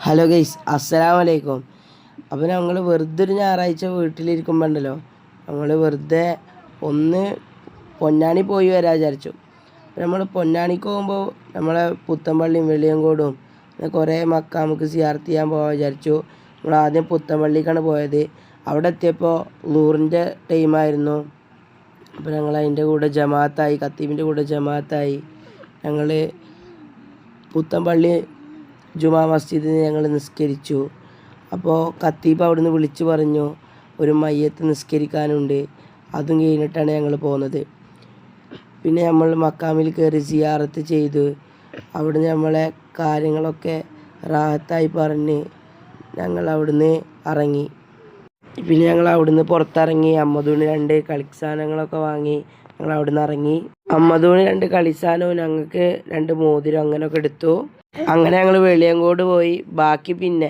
Hello guys, അസ്സലാമു അലൈക്കും. അപ്പോൾ ഞങ്ങൾ വെറുതെ ഒരു ഞായറാഴ്ച വീട്ടിലിരിക്കുമ്പോൾ ഉണ്ടല്ലോ, ഞങ്ങൾ വെറുതെ ഒന്ന് പൊന്നാനി പോയി വരാൻ വിചാരിച്ചു. അപ്പോൾ നമ്മൾ പൊന്നാനിക്ക് പോകുമ്പോൾ നമ്മളെ പുത്തൻപള്ളിയും വെളിയങ്കോടും കുറേ നമുക്ക് സിയാർത്ത് ചെയ്യാൻ പോകാൻ വിചാരിച്ചു. നമ്മൾ ആദ്യം പുത്തൻപള്ളിക്കാണ് പോയത്. അവിടെ എത്തിയപ്പോൾ ലൂറിൻ്റെ ടൈമായിരുന്നു. അപ്പോൾ ഞങ്ങൾ അതിൻ്റെ കൂടെ ജമാഅത്തായി, ഖത്തീബിൻ്റെ കൂടെ ജമാഅത്തായി. ഞങ്ങൾ പുത്തൻപള്ളി ജുമാ മസ്ജിദിൽ ഞങ്ങൾ നിസ്കരിച്ചു. അപ്പോൾ ഖത്തീബ് അവിടുന്ന് വിളിച്ചു പറഞ്ഞു ഒരു മയ്യത്ത് നിസ്കരിക്കാനുണ്ട്. അതും കഴിഞ്ഞിട്ടാണ് ഞങ്ങൾ പോകുന്നത്. പിന്നെ നമ്മൾ മക്കാമിൽ കയറി സിയാറത്ത് ചെയ്തു. അവിടുന്ന് നമ്മളെ കാര്യങ്ങളൊക്കെ റാഹത്തായി പറഞ്ഞ് ഞങ്ങൾ അവിടുന്ന് ഇറങ്ങി. പിന്നെ ഞങ്ങൾ അവിടുന്ന് പുറത്തിറങ്ങി. അമ്മദൂന് 2 കളിസാധനങ്ങളൊക്കെ വാങ്ങി ഞങ്ങൾ അവിടുന്ന് ഇറങ്ങി. അമ്മദൂന് 2 കളിസാധനവും ഞങ്ങൾക്ക് 2 മോതിരം അങ്ങനെയൊക്കെ എടുത്തു. അങ്ങനെ ഞങ്ങൾ വെളിയങ്കോട് പോയി. ബാക്കി പിന്നെ